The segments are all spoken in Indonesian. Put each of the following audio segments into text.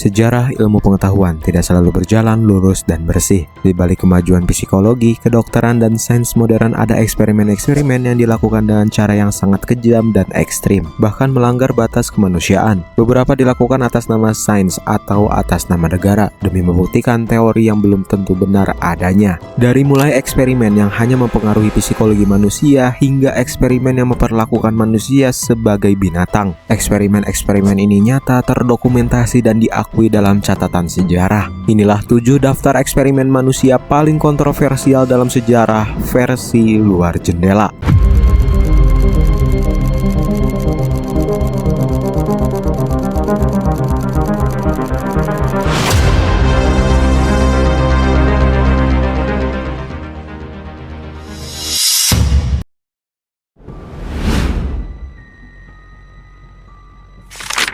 Sejarah ilmu pengetahuan tidak selalu berjalan lurus dan bersih. Di balik kemajuan psikologi, kedokteran, dan sains modern ada eksperimen-eksperimen yang dilakukan dengan cara yang sangat kejam dan ekstrim, bahkan melanggar batas kemanusiaan. Beberapa dilakukan atas nama sains atau atas nama negara demi membuktikan teori yang belum tentu benar adanya. Dari mulai eksperimen yang hanya mempengaruhi psikologi manusia hingga eksperimen yang memperlakukan manusia sebagai binatang. Eksperimen-eksperimen ini nyata, terdokumentasi, dan diakui dalam catatan sejarah. Inilah 7 daftar eksperimen manusia paling kontroversial dalam sejarah versi luar jendela.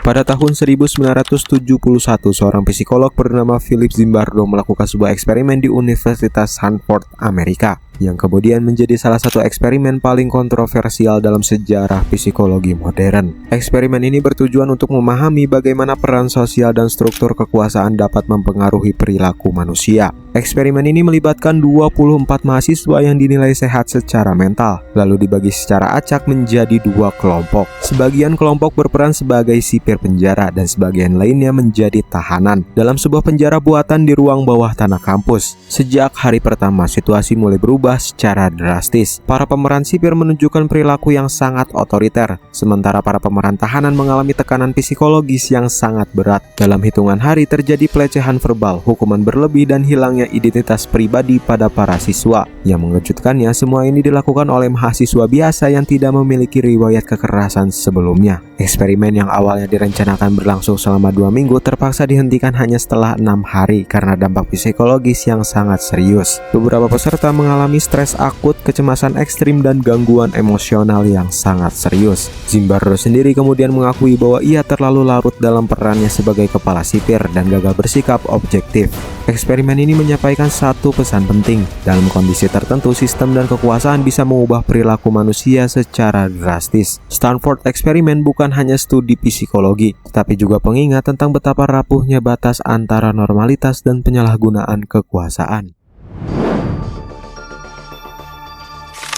Pada tahun 1971, seorang psikolog bernama Philip Zimbardo melakukan sebuah eksperimen di Universitas Stanford, Amerika, yang kemudian menjadi salah satu eksperimen paling kontroversial dalam sejarah psikologi modern. Eksperimen ini bertujuan untuk memahami bagaimana peran sosial dan struktur kekuasaan dapat mempengaruhi perilaku manusia. Eksperimen ini melibatkan 24 mahasiswa yang dinilai sehat secara mental, lalu dibagi secara acak menjadi 2 kelompok. Sebagian kelompok berperan sebagai sipir penjara dan sebagian lainnya menjadi tahanan dalam sebuah penjara buatan di ruang bawah tanah kampus. Sejak hari pertama, situasi mulai berubah secara drastis. Para pemeran sipir menunjukkan perilaku yang sangat otoriter, sementara para pemeran tahanan mengalami tekanan psikologis yang sangat berat. Dalam hitungan hari terjadi pelecehan verbal, hukuman berlebih, dan hilangnya identitas pribadi pada para siswa. Yang mengejutkannya, semua ini dilakukan oleh mahasiswa biasa yang tidak memiliki riwayat kekerasan sebelumnya. Eksperimen yang awalnya direncanakan berlangsung selama 2 minggu terpaksa dihentikan hanya setelah 6 hari karena dampak psikologis yang sangat serius. Beberapa peserta mengalami stres akut, kecemasan ekstrim, dan gangguan emosional yang sangat serius. Zimbardo sendiri kemudian mengakui bahwa ia terlalu larut dalam perannya sebagai kepala sipir dan gagal bersikap objektif. Eksperimen ini menyampaikan satu pesan penting. Dalam kondisi tertentu, sistem dan kekuasaan bisa mengubah perilaku manusia secara drastis. Stanford eksperimen bukan hanya studi psikologi, tetapi juga pengingat tentang betapa rapuhnya batas antara normalitas dan penyalahgunaan kekuasaan.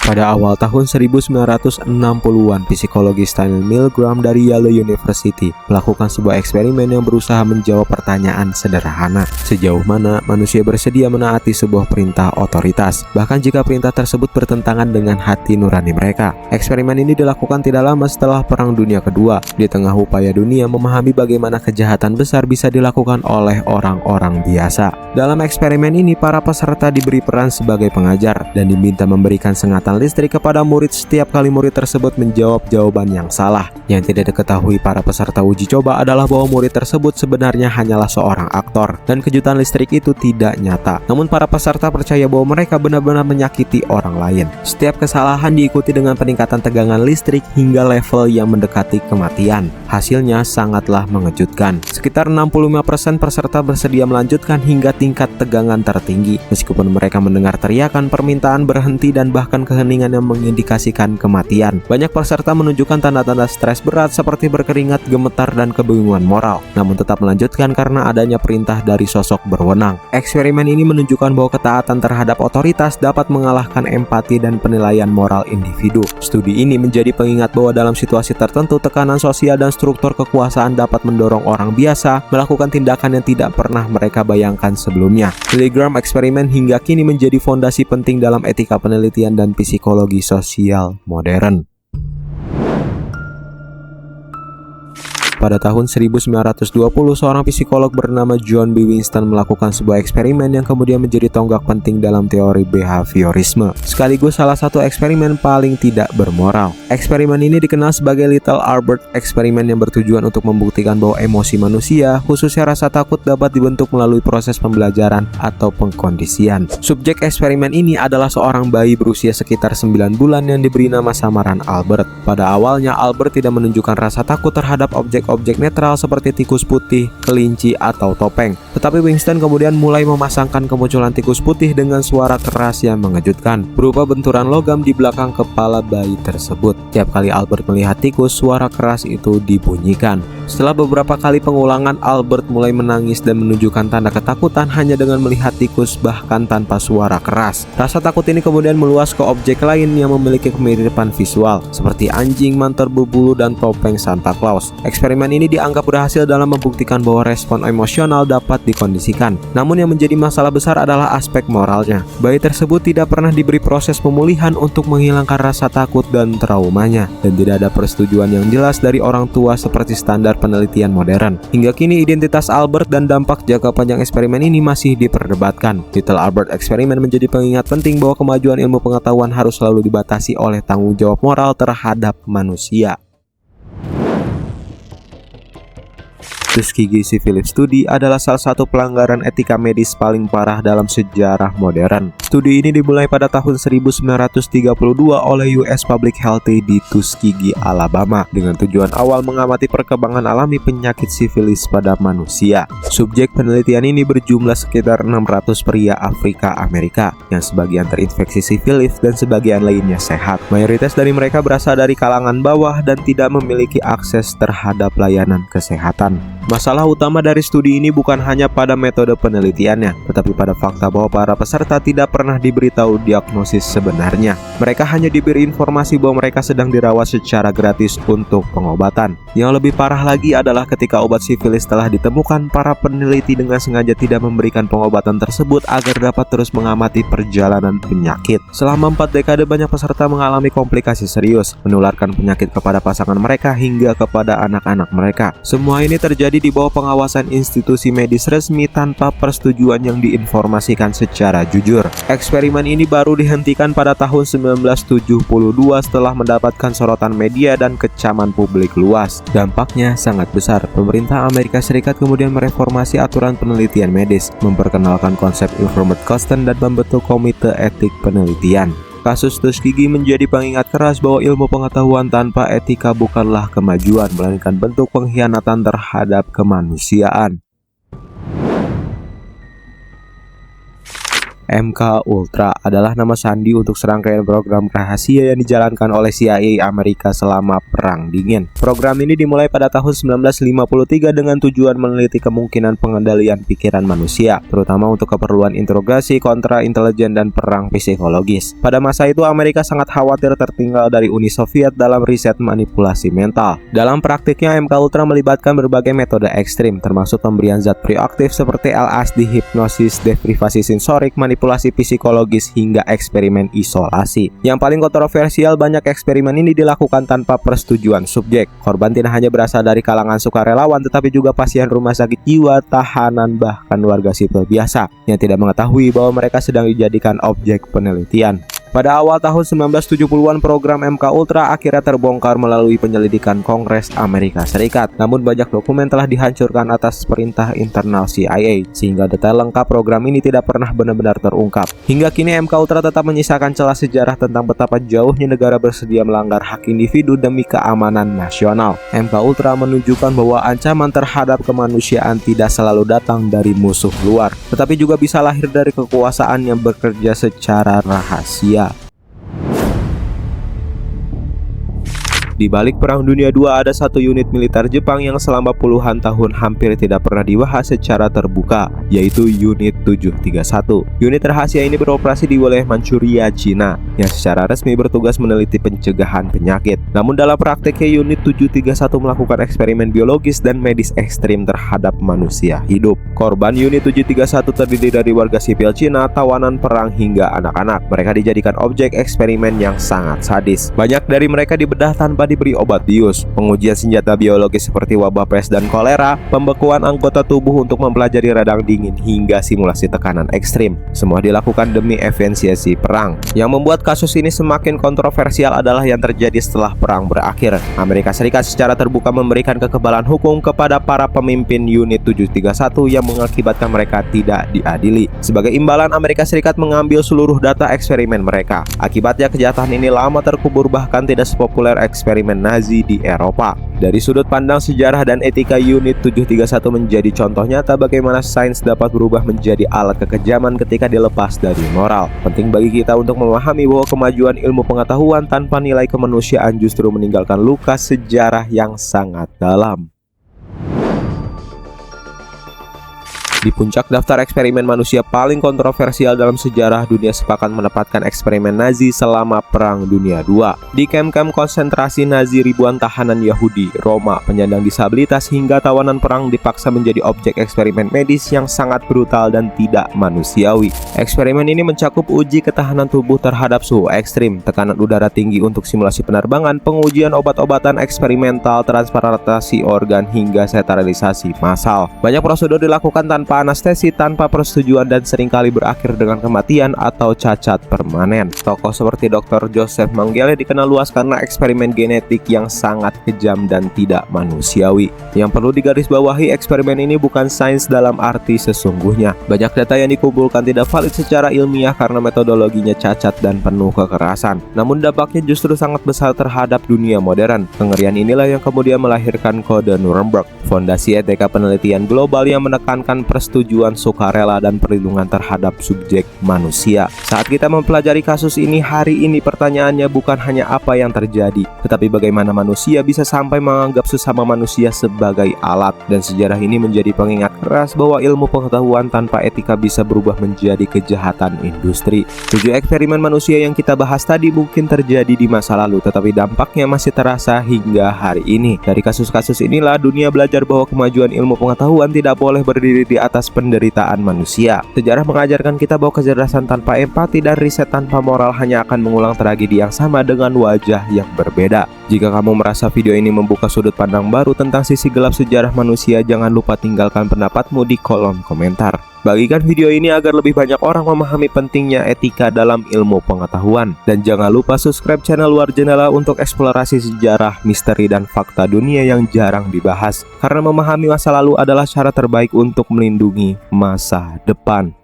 Pada awal tahun 1960-an, psikologis Stanley Milgram dari Yale University melakukan sebuah eksperimen yang berusaha menjawab pertanyaan sederhana. Sejauh mana manusia bersedia menaati sebuah perintah otoritas, bahkan jika perintah tersebut bertentangan dengan hati nurani mereka. Eksperimen ini dilakukan tidak lama setelah Perang Dunia Kedua, di tengah upaya dunia memahami bagaimana kejahatan besar bisa dilakukan oleh orang-orang biasa. Dalam eksperimen ini, para peserta diberi peran sebagai pengajar dan diminta memberikan sengatan listrik kepada murid setiap kali murid tersebut menjawab jawaban yang salah. Yang tidak diketahui para peserta uji coba adalah bahwa murid tersebut sebenarnya hanyalah seorang aktor dan kejutan listrik itu tidak nyata. Namun para peserta percaya bahwa mereka benar-benar menyakiti orang lain. Setiap kesalahan diikuti dengan peningkatan tegangan listrik hingga level yang mendekati kematian. Hasilnya sangatlah mengejutkan. Sekitar 65% peserta bersedia melanjutkan hingga tingkat tegangan tertinggi, meskipun mereka mendengar teriakan, permintaan berhenti, dan bahkan keheningan yang mengindikasikan kematian. Banyak peserta menunjukkan tanda-tanda stres berat seperti berkeringat, gemetar, dan kebingungan moral, namun tetap melanjutkan karena adanya perintah dari sosok berwenang. Eksperimen ini menunjukkan bahwa ketaatan terhadap otoritas dapat mengalahkan empati dan penilaian moral individu. Studi ini menjadi pengingat bahwa dalam situasi tertentu, tekanan sosial dan struktur kekuasaan dapat mendorong orang biasa melakukan tindakan yang tidak pernah mereka bayangkan sebelumnya. Milgram eksperimen hingga kini menjadi fondasi penting dalam etika penelitian dan psikologi sosial modern. Pada tahun 1920, seorang psikolog bernama John B. Winston melakukan sebuah eksperimen yang kemudian menjadi tonggak penting dalam teori behaviorisme, sekaligus salah satu eksperimen paling tidak bermoral. Eksperimen ini dikenal sebagai Little Albert eksperimen yang bertujuan untuk membuktikan bahwa emosi manusia, khususnya rasa takut, dapat dibentuk melalui proses pembelajaran atau pengkondisian. Subjek eksperimen ini adalah seorang bayi berusia sekitar 9 bulan yang diberi nama samaran Albert. Pada awalnya, Albert tidak menunjukkan rasa takut terhadap objek objek netral seperti tikus putih, kelinci, atau topeng. Tetapi Winston kemudian mulai memasangkan kemunculan tikus putih dengan suara keras yang mengejutkan, berupa benturan logam di belakang kepala bayi tersebut. Tiap kali Albert melihat tikus, suara keras itu dibunyikan. Setelah beberapa kali pengulangan, Albert mulai menangis dan menunjukkan tanda ketakutan hanya dengan melihat tikus, bahkan tanpa suara keras. Rasa takut ini kemudian meluas ke objek lain yang memiliki kemiripan visual, seperti anjing, mantel berbulu, dan topeng Santa Claus. Eksperimen ini dianggap berhasil dalam membuktikan bahwa respon emosional dapat dikondisikan. Namun yang menjadi masalah besar adalah aspek moralnya. Bayi tersebut tidak pernah diberi proses pemulihan untuk menghilangkan rasa takut dan traumanya, dan tidak ada persetujuan yang jelas dari orang tua seperti standar penelitian modern. Hingga kini identitas Albert dan dampak jangka panjang eksperimen ini masih diperdebatkan. Little Albert eksperimen menjadi pengingat penting bahwa kemajuan ilmu pengetahuan harus selalu dibatasi oleh tanggung jawab moral terhadap manusia. Tuskegee Syphilis Study adalah salah satu pelanggaran etika medis paling parah dalam sejarah modern. Studi ini dimulai pada tahun 1932 oleh US Public Health di Tuskegee, Alabama, dengan tujuan awal mengamati perkembangan alami penyakit sifilis pada manusia. Subjek penelitian ini berjumlah sekitar 600 pria Afrika Amerika, yang sebagian terinfeksi sifilis dan sebagian lainnya sehat. Mayoritas dari mereka berasal dari kalangan bawah dan tidak memiliki akses terhadap layanan kesehatan. Masalah utama dari studi ini bukan hanya pada metode penelitiannya, tetapi pada fakta bahwa para peserta tidak pernah diberitahu diagnosis sebenarnya. Mereka hanya diberi informasi bahwa mereka sedang dirawat secara gratis untuk pengobatan. Yang lebih parah lagi adalah ketika obat sifilis telah ditemukan, para peneliti dengan sengaja tidak memberikan pengobatan tersebut agar dapat terus mengamati perjalanan penyakit. Selama 4 dekade banyak peserta mengalami komplikasi serius, menularkan penyakit kepada pasangan mereka hingga kepada anak-anak mereka. Semua ini terjadi di bawah pengawasan institusi medis resmi tanpa persetujuan yang diinformasikan secara jujur. Eksperimen ini baru dihentikan pada tahun 1972 setelah mendapatkan sorotan media dan kecaman publik luas. Dampaknya sangat besar. Pemerintah Amerika Serikat kemudian mereformasi aturan penelitian medis, memperkenalkan konsep informed consent dan membentuk komite etik penelitian. Kasus Tuskegee menjadi pengingat keras bahwa ilmu pengetahuan tanpa etika bukanlah kemajuan, melainkan bentuk pengkhianatan terhadap kemanusiaan. MK Ultra adalah nama sandi untuk serangkaian program rahasia yang dijalankan oleh CIA Amerika selama Perang Dingin. Program ini dimulai pada tahun 1953 dengan tujuan meneliti kemungkinan pengendalian pikiran manusia, terutama untuk keperluan interogasi, kontra intelijen, dan perang psikologis. Pada masa itu Amerika sangat khawatir tertinggal dari Uni Soviet dalam riset manipulasi mental. Dalam praktiknya MK Ultra melibatkan berbagai metode ekstrim, termasuk pemberian zat bioaktif seperti LSD, hipnosis, deprivasi sensorik, manipulasi psikologis, hingga eksperimen isolasi. Yang paling kontroversial, banyak eksperimen ini dilakukan tanpa persetujuan subjek. Korban tidak hanya berasal dari kalangan sukarelawan, tetapi juga pasien rumah sakit jiwa, tahanan, bahkan warga sipil biasa yang tidak mengetahui bahwa mereka sedang dijadikan objek penelitian. Pada awal tahun 1970-an, program MK Ultra akhirnya terbongkar melalui penyelidikan Kongres Amerika Serikat. Namun banyak dokumen telah dihancurkan atas perintah internal CIA, sehingga detail lengkap program ini tidak pernah benar-benar terungkap. Hingga kini MK Ultra tetap menyisakan celah sejarah tentang betapa jauhnya negara bersedia melanggar hak individu demi keamanan nasional. MK Ultra menunjukkan bahwa ancaman terhadap kemanusiaan tidak selalu datang dari musuh luar, tetapi juga bisa lahir dari kekuasaan yang bekerja secara rahasia. Di balik Perang Dunia II ada satu unit militer Jepang yang selama puluhan tahun hampir tidak pernah dibahas secara terbuka, yaitu Unit 731. Unit rahasia ini beroperasi di wilayah Manchuria, Cina, yang secara resmi bertugas meneliti pencegahan penyakit. Namun dalam prakteknya Unit 731 melakukan eksperimen biologis dan medis ekstrim terhadap manusia hidup. Korban Unit 731 terdiri dari warga sipil Cina, tawanan perang, hingga anak-anak. Mereka dijadikan objek eksperimen yang sangat sadis. Banyak dari mereka dibedah tanpa diberi obat bius, pengujian senjata biologis seperti wabah pes dan kolera, pembekuan anggota tubuh untuk mempelajari radang dingin, hingga simulasi tekanan ekstrim. Semua dilakukan demi efisiensi perang. Yang membuat kasus ini semakin kontroversial adalah yang terjadi setelah perang berakhir. Amerika Serikat secara terbuka memberikan kekebalan hukum kepada para pemimpin Unit 731 yang mengakibatkan mereka tidak diadili. Sebagai imbalan, Amerika Serikat mengambil seluruh data eksperimen mereka. Akibatnya kejahatan ini lama terkubur, bahkan tidak sepopuler eksperimen eksperimen Nazi di Eropa. Dari sudut pandang sejarah dan etika, unit 731 menjadi contoh nyata bagaimana sains dapat berubah menjadi alat kekejaman ketika dilepas dari moral. Penting bagi kita untuk memahami bahwa kemajuan ilmu pengetahuan tanpa nilai kemanusiaan justru meninggalkan luka sejarah yang sangat dalam. Di puncak daftar eksperimen manusia paling kontroversial dalam sejarah, dunia sepakat menempatkan eksperimen Nazi selama Perang Dunia II. Di kamp-kamp konsentrasi Nazi, ribuan tahanan Yahudi, Roma, penyandang disabilitas, hingga tawanan perang dipaksa menjadi objek eksperimen medis yang sangat brutal dan tidak manusiawi. Eksperimen ini mencakup uji ketahanan tubuh terhadap suhu ekstrim, tekanan udara tinggi untuk simulasi penerbangan, pengujian obat-obatan eksperimental, transplantasi organ, hingga sterilisasi massal. Banyak prosedur dilakukan tanpa anestesi, tanpa persetujuan, dan seringkali berakhir dengan kematian atau cacat permanen. Tokoh seperti Dr. Joseph Mengele dikenal luas karena eksperimen genetik yang sangat kejam dan tidak manusiawi. Yang perlu digarisbawahi, eksperimen ini bukan sains dalam arti sesungguhnya. Banyak data yang dikumpulkan tidak valid secara ilmiah karena metodologinya cacat dan penuh kekerasan. Namun dampaknya justru sangat besar terhadap dunia modern. Kengerian inilah yang kemudian melahirkan Kode Nuremberg, fondasi etika penelitian global yang menekankan persetujuan sukarela dan perlindungan terhadap subjek manusia. Saat kita mempelajari kasus ini hari ini, pertanyaannya bukan hanya apa yang terjadi, tetapi bagaimana manusia bisa sampai menganggap sesama manusia sebagai alat. Dan sejarah ini menjadi pengingat keras bahwa ilmu pengetahuan tanpa etika bisa berubah menjadi kejahatan industri. 7 eksperimen manusia yang kita bahas tadi mungkin terjadi di masa lalu, tetapi dampaknya masih terasa hingga hari ini. Dari kasus-kasus inilah dunia belajar bahwa kemajuan ilmu pengetahuan tidak boleh berdiri di atas penderitaan manusia. Sejarah mengajarkan kita bahwa kecerdasan tanpa empati dan riset tanpa moral hanya akan mengulang tragedi yang sama dengan wajah yang berbeda. Jika kamu merasa video ini membuka sudut pandang baru tentang sisi gelap sejarah manusia, jangan lupa tinggalkan pendapatmu di kolom komentar. Bagikan video ini agar lebih banyak orang memahami pentingnya etika dalam ilmu pengetahuan. Dan jangan lupa subscribe channel Luar Jendela untuk eksplorasi sejarah, misteri, dan fakta dunia yang jarang dibahas. Karena memahami masa lalu adalah cara terbaik untuk melindungi masa depan.